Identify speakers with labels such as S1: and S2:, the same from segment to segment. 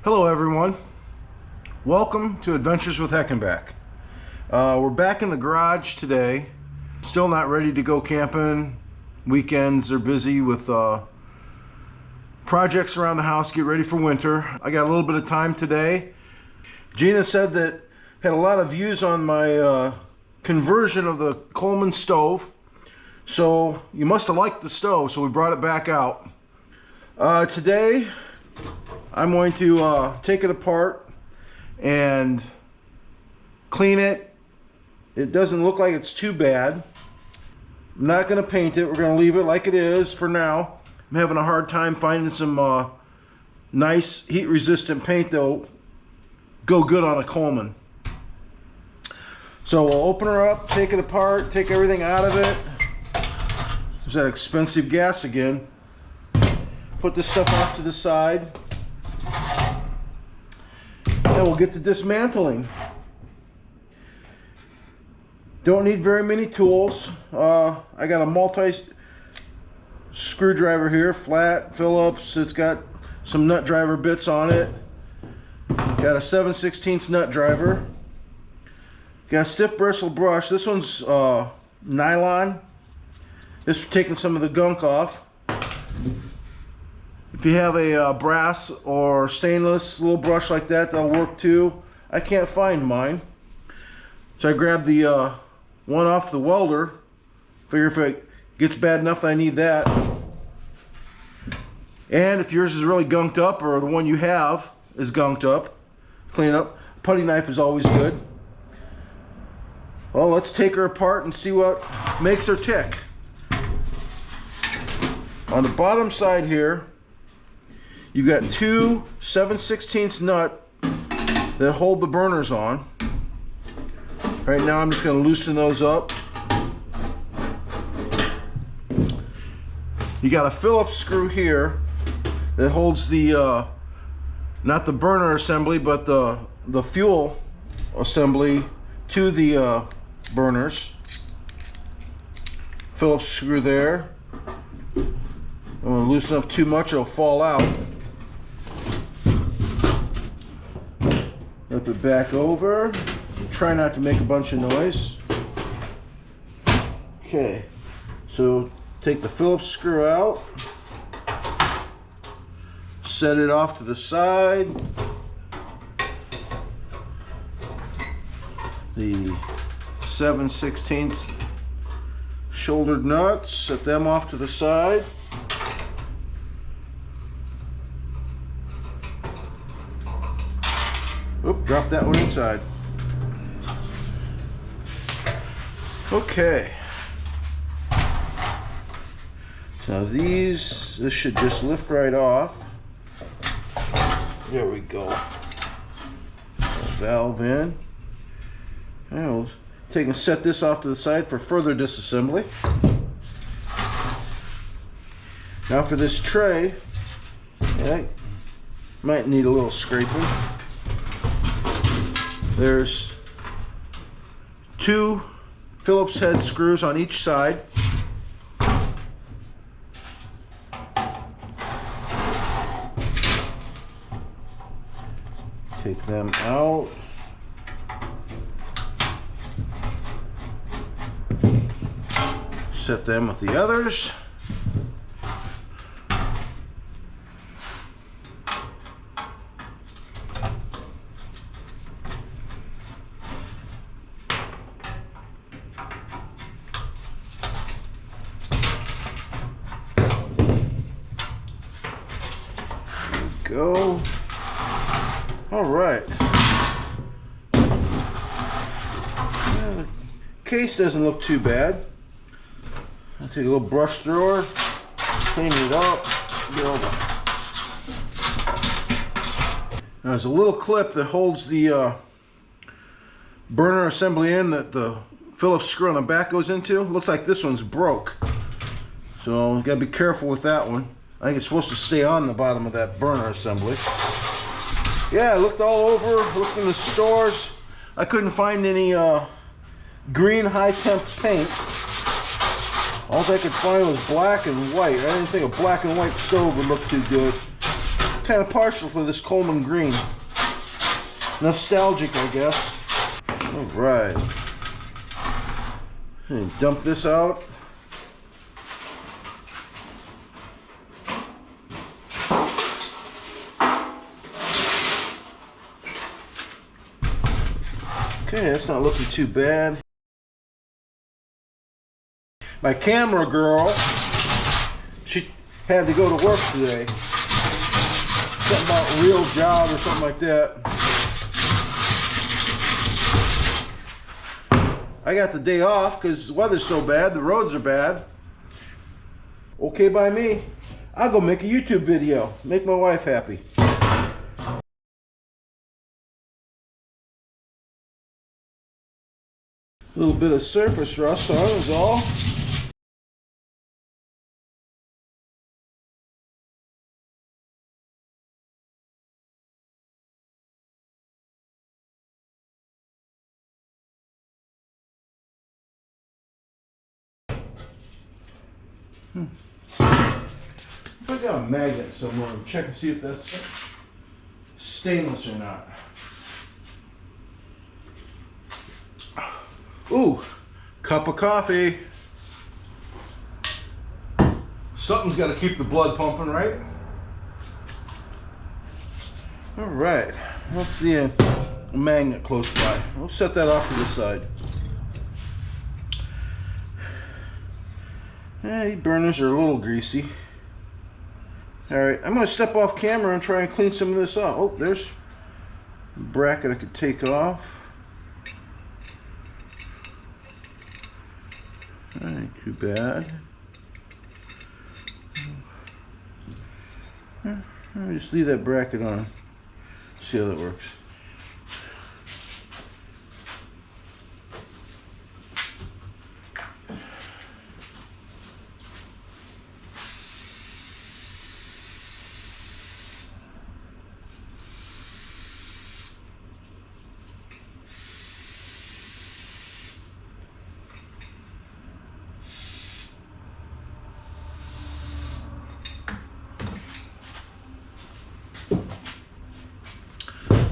S1: Hello everyone, welcome to Adventures with Heckenback. We're back in the garage today, still not ready to go camping. Weekends are busy with projects around the house, get ready for winter. I got a little bit of time today. Gina said that had a lot of views on my conversion of the Coleman stove, so you must have liked the stove, so we brought it back out. Today I'm going to take it apart and clean it. It doesn't look like it's too bad. I'm not going to paint it. We're going to leave it like it is for now. I'm having a hard time finding some nice heat resistant paint that'll go good on a Coleman. So we'll open her up, take it apart, take everything out of it. There's that expensive gas again. Put this stuff off to the side. And we'll get to dismantling. Don't need very many tools. I got a multi screwdriver here, flat Phillips. It's got some nut driver bits on it. Got a 7/16 nut driver. Got a stiff bristle brush. This one's nylon. This is taking some of the gunk off. If you have a brass or stainless little brush like that, that'll work too. I can't find mine, so I grabbed the one off the welder. Figure if it gets bad enough that I need that. And if yours is really gunked up, or the one you have is gunked up, clean it up. Putty knife is always good. Well, let's take her apart and see what makes her tick. On the bottom side here, you've got two 7/16 nut that hold the burners on. Right now I'm just going to loosen those up. You got a Phillips screw here that holds the not the burner assembly, but the fuel assembly to the burners. Phillips screw there. I'm going to loosen up too much, it'll fall out. Flip it back over. Try not to make a bunch of noise. Okay, so take the Phillips screw out. Set it off to the side. The 7/16 shouldered nuts, set them off to the side. Oop, drop that one inside. Okay. So this should just lift right off. There we go. Valve in. And we'll take and set this off to the side for further disassembly. Now for this tray, yeah, might need a little scraping. There's two Phillips head screws on each side. Take them out. Set them with the others. Go. All right. The case doesn't look too bad. I'll take a little brush through her, clean it up, get all the... Now, there's a little clip that holds the burner assembly in that the Phillips screw on the back goes into. Looks like this one's broke, so you gotta be careful with that one. I think it's supposed to stay on the bottom of that burner assembly. Yeah, I looked all over, looked in the stores. I couldn't find any green high temp paint. All I could find was black and white. I didn't think a black and white stove would look too good. kind of partial for this Coleman green. Nostalgic, I guess. All right. And dump this out. Okay, that's not looking too bad. My camera girl, she had to go to work today. Something about a real job or something like that. I got the day off because the weather's so bad, the roads are bad. Okay by me. I'll go make a YouTube video, make my wife happy. A little bit of surface rust on is all. I got a magnet somewhere. Check and see if that's stainless or not. Ooh, cup of coffee. Something's got to keep the blood pumping, right? All right, let's see a magnet close by. We'll set that off to the side. These burners are a little greasy. Alright, I'm going to step off camera and try and clean some of this off. Oh, there's a bracket I could take off. Ain't too bad. I'll just leave that bracket on. See how that works.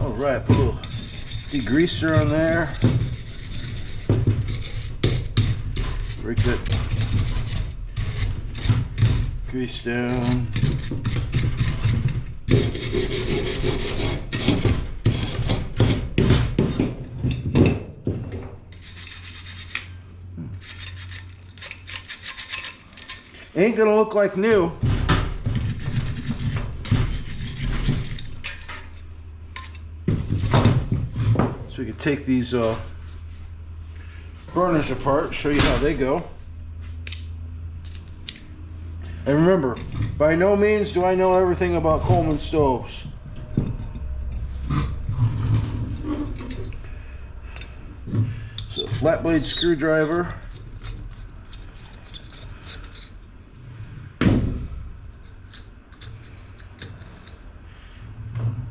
S1: Alright, put a little degreaser on there. Break that grease down. Ain't gonna look like new. So we can take these burners apart, show you how they go. And remember, by no means do I know everything about Coleman stoves. So flat blade screwdriver.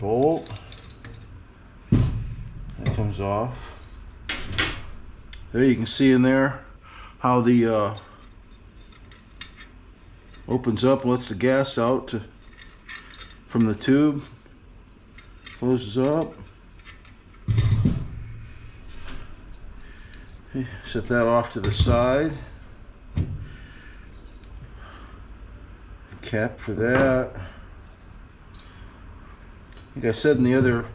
S1: Bolt. That comes off. There you can see in there how the opens up and lets the gas out from the tube. Closes up. Set that off to the side. Cap for that. Like I said in the other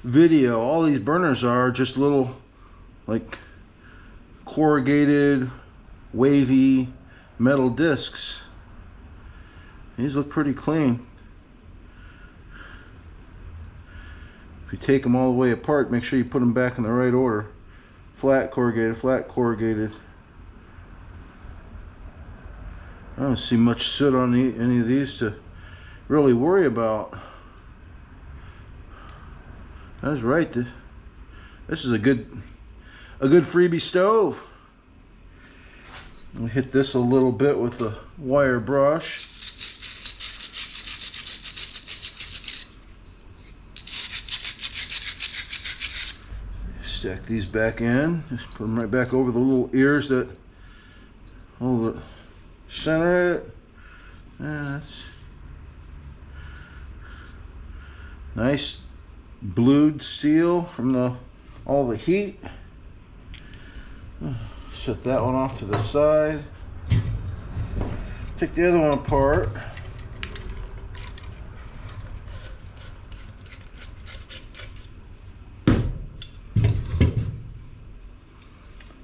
S1: video, all these burners are just little like corrugated wavy metal discs. These look pretty clean. If you take them all the way apart, make sure you put them back in the right order. Flat corrugated, flat corrugated. I don't see much soot on any of these to really worry about. That's right. This is a good freebie stove. I'll hit this a little bit with the wire brush. Stack these back in. Just put them right back over the little ears that over center it. That's Nice blued steel from all the heat. Set that one off to the side. Take the other one apart.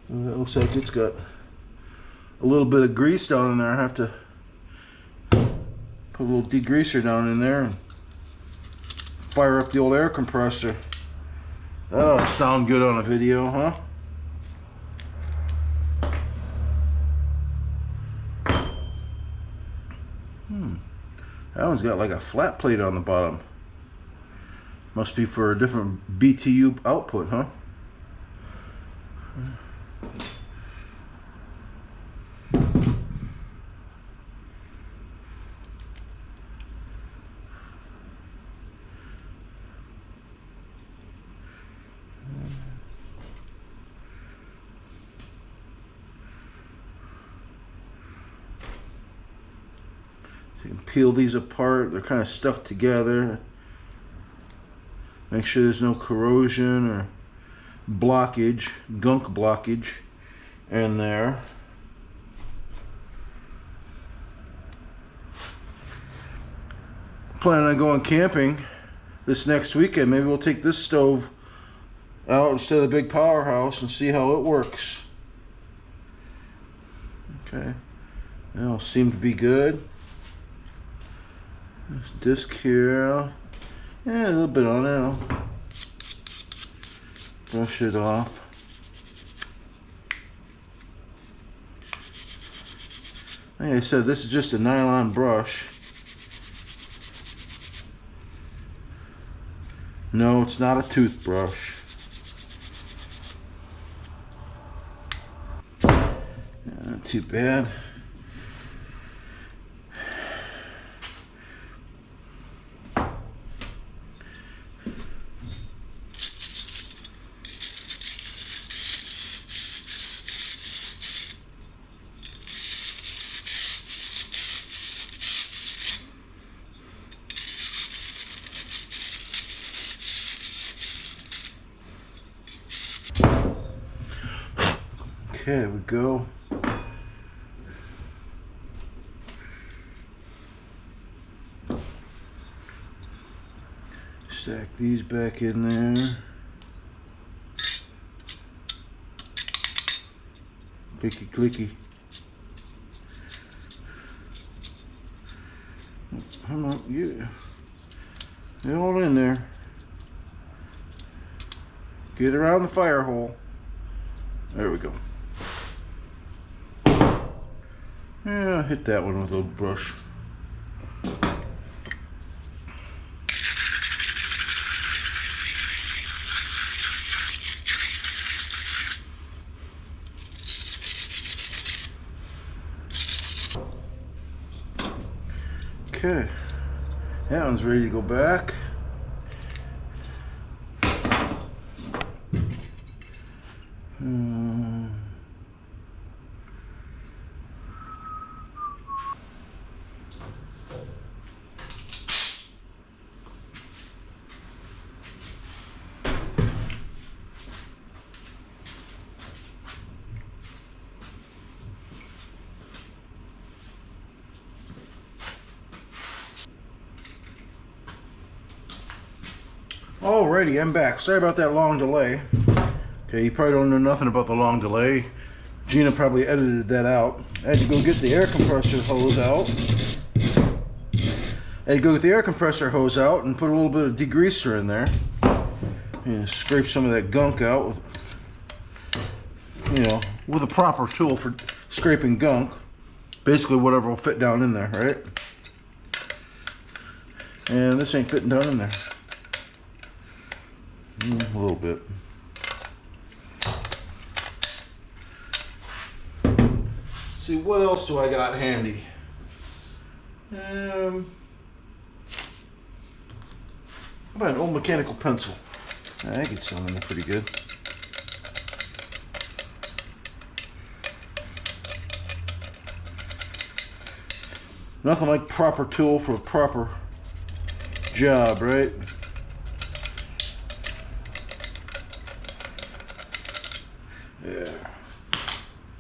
S1: That looks like it's got a little bit of grease down in there. I have to put a little degreaser down in there and fire up the old air compressor. That'll sound good on a video, huh? That one's got like a flat plate on the bottom. Must be for a different BTU output, huh? So you can peel these apart. They're kind of stuck together. Make sure there's no corrosion or blockage, gunk blockage in there. Planning on going camping this next weekend. Maybe we'll take this stove out instead of the big powerhouse and see how it works. Okay, that'll seem to be good. This disc here, yeah, a little bit on it. I'll brush it off. Like I said, this is just a nylon brush. No, it's not a toothbrush. Not too bad. Okay, there we go. Stack these back in there. Clicky clicky. Come on, get all in there. Get around the fire hole. There we go. Yeah, hit that one with a little brush. Okay, that one's ready to go back. Alrighty, I'm back. Sorry about that long delay. Okay, you probably don't know nothing about the long delay. Gina probably edited that out. I had to go get the air compressor hose out. And put a little bit of degreaser in there. And scrape some of that gunk out with, with a proper tool for scraping gunk. Basically whatever will fit down in there, right? And this ain't fitting down in there. A little bit. See, what else do I got handy? How about an old mechanical pencil? I get some in there pretty good. Nothing like proper tool for a proper job, right?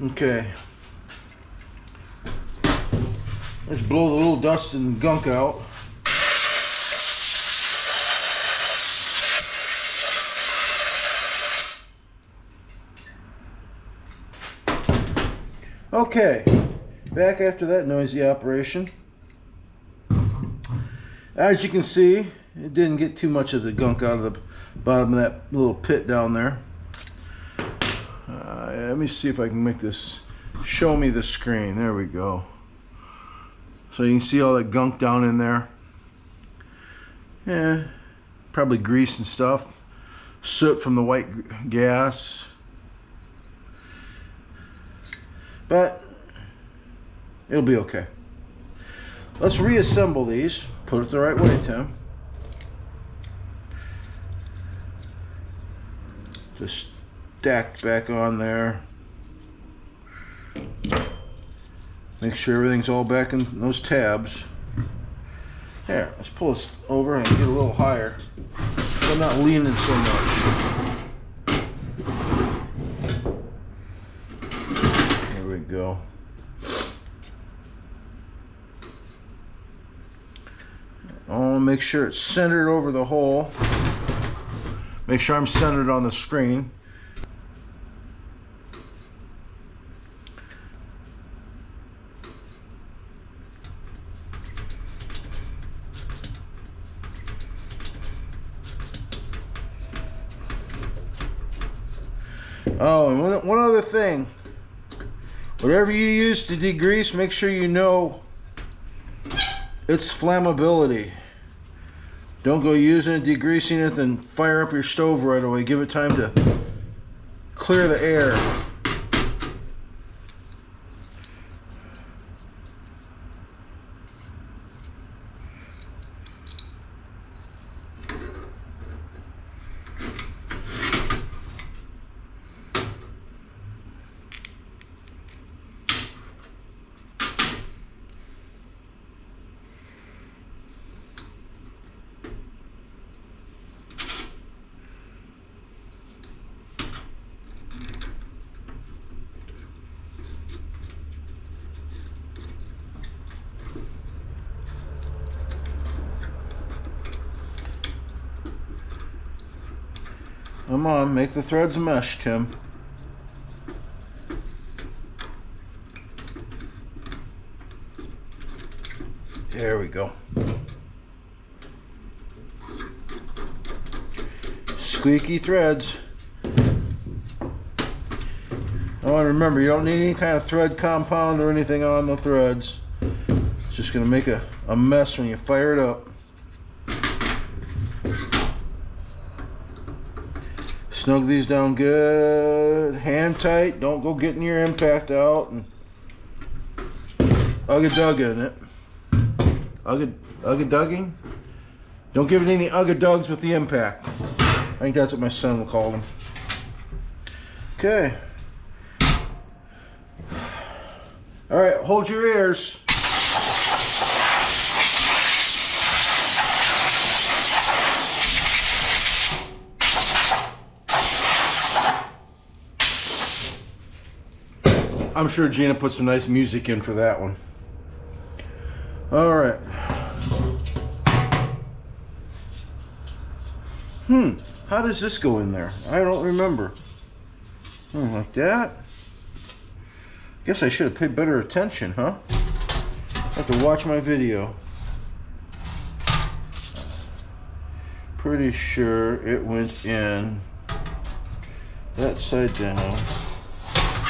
S1: Okay. Let's blow the little dust and gunk out. Okay, back after that noisy operation. As you can see, it didn't get too much of the gunk out of the bottom of that little pit down there. Let me see if I can make this show me the screen. There we go. So you can see all that gunk down in there. Yeah, probably grease and stuff. Soot from the white gas. But it'll be okay. Let's reassemble these. Put it the right way, Tim. Just stack back on there. Make sure everything's all back in those tabs. Here, let's pull this over and get a little higher. So I'm not leaning so much. There we go. I want to make sure it's centered over the hole. Make sure I'm centered on the screen. Oh, and one other thing. Whatever you use to degrease, make sure you know its flammability. Don't go using it, degreasing it, then fire up your stove right away. Give it time to clear the air. Come on, make the threads mesh, Tim. There we go. Squeaky threads. Oh, and remember, you don't need any kind of thread compound or anything on the threads. It's just going to make a mess when you fire it up. Snug these down good, hand tight. Don't go getting your impact out and ugga-dug in it. Ugga-dugging? Don't give it any ugga-dugs with the impact. I think that's what my son will call them. Okay. All right, hold your ears. I'm sure Gina put some nice music in for that one. All right. How does this go in there? I don't remember. Like that? Guess I should have paid better attention, huh? I have to watch my video. Pretty sure it went in that side down.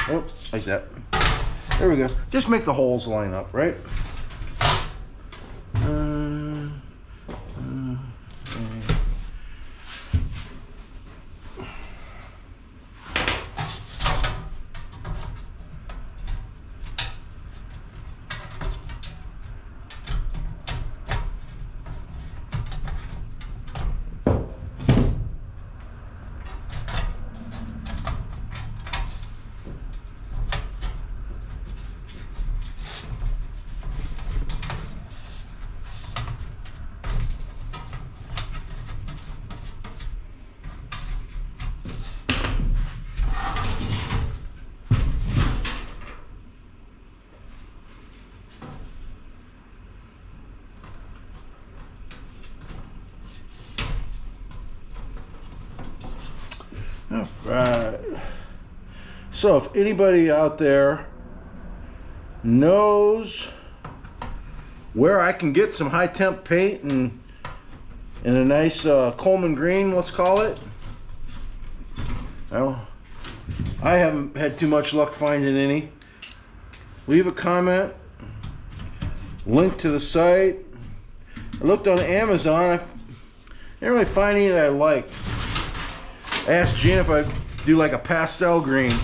S1: Oh, like that. There we go. Just make the holes line up, right? All right. So if anybody out there knows where I can get some high temp paint and a nice Coleman green, let's call it. Well, I haven't had too much luck finding any. Leave a comment. Link to the site. I looked on Amazon. I didn't really find any that I liked. I asked Gina if I'd do like a pastel green.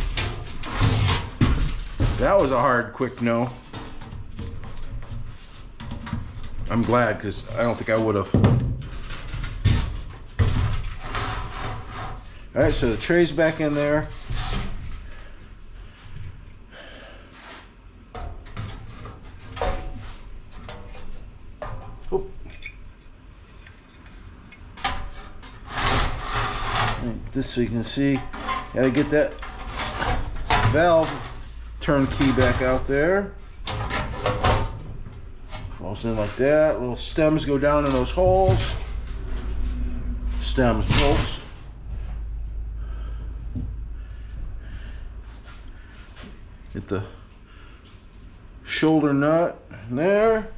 S1: That was a hard, quick no. I'm glad, because I don't think I would have. Alright, so the tray's back in there. Oop. This so you can see, gotta get that valve turnkey back out there. Falls in like that. Little stems go down in those holes. Stems, bolts. Get the shoulder nut in there.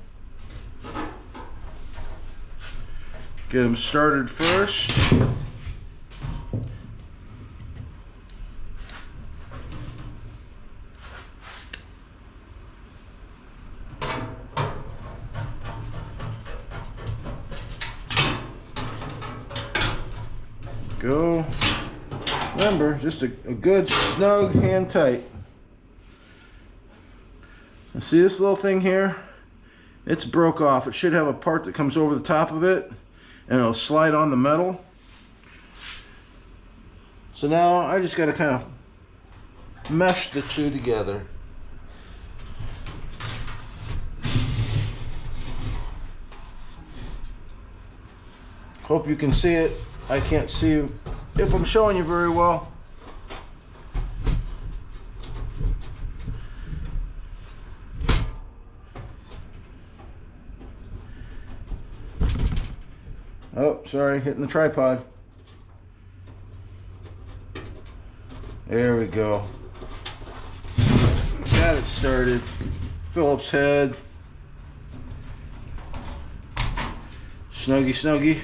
S1: Get them started first. Go. Remember, just a good snug hand tight. And see this little thing here? It's broke off. It should have a part that comes over the top of it and it'll slide on the metal. So now I just got to kind of mesh the two together. Hope you can see it. I can't see if I'm showing you very well. Oh, sorry, hitting the tripod. There we go. Got it started. Phillips head. Snuggy, snuggy.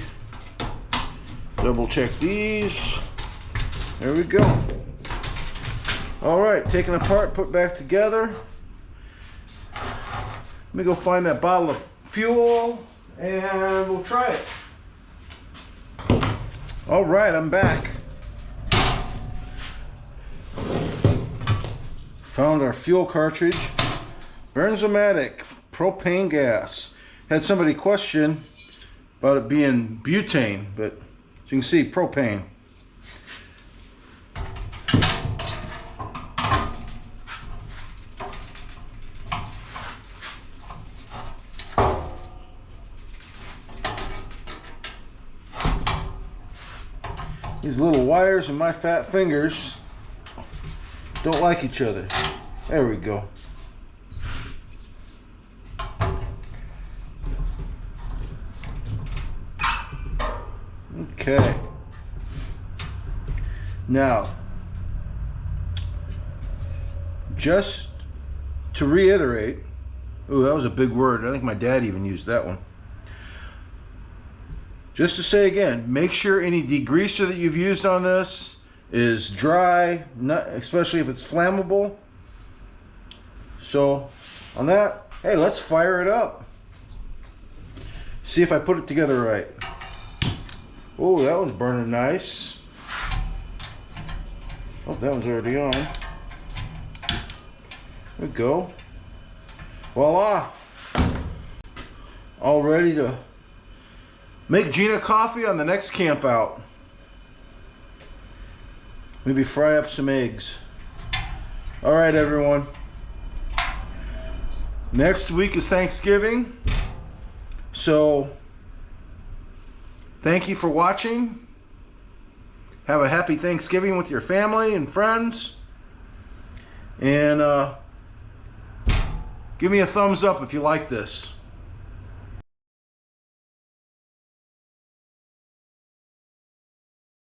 S1: Double check these. There we go. All right, taken apart, put back together. Let me go find that bottle of fuel and we'll try it. All right, I'm back. Found our fuel cartridge. Bernzomatic propane gas. Had somebody question about it being butane, but as you can see, propane. These little wires and my fat fingers don't like each other. There we go. Okay. Now, just to reiterate, ooh, that was a big word. I think my dad even used that one. Just to say again, make sure any degreaser that you've used on this is dry, especially if it's flammable. So on that, hey, let's fire it up. See if I put it together right. Oh, that one's burning nice. Oh, that one's already on. There we go. Voila. All ready to make Gina coffee on the next camp out. Maybe fry up some eggs. All right, everyone. Next week is Thanksgiving. So, thank you for watching. Have a happy Thanksgiving with your family and friends. And give me a thumbs up if you like this.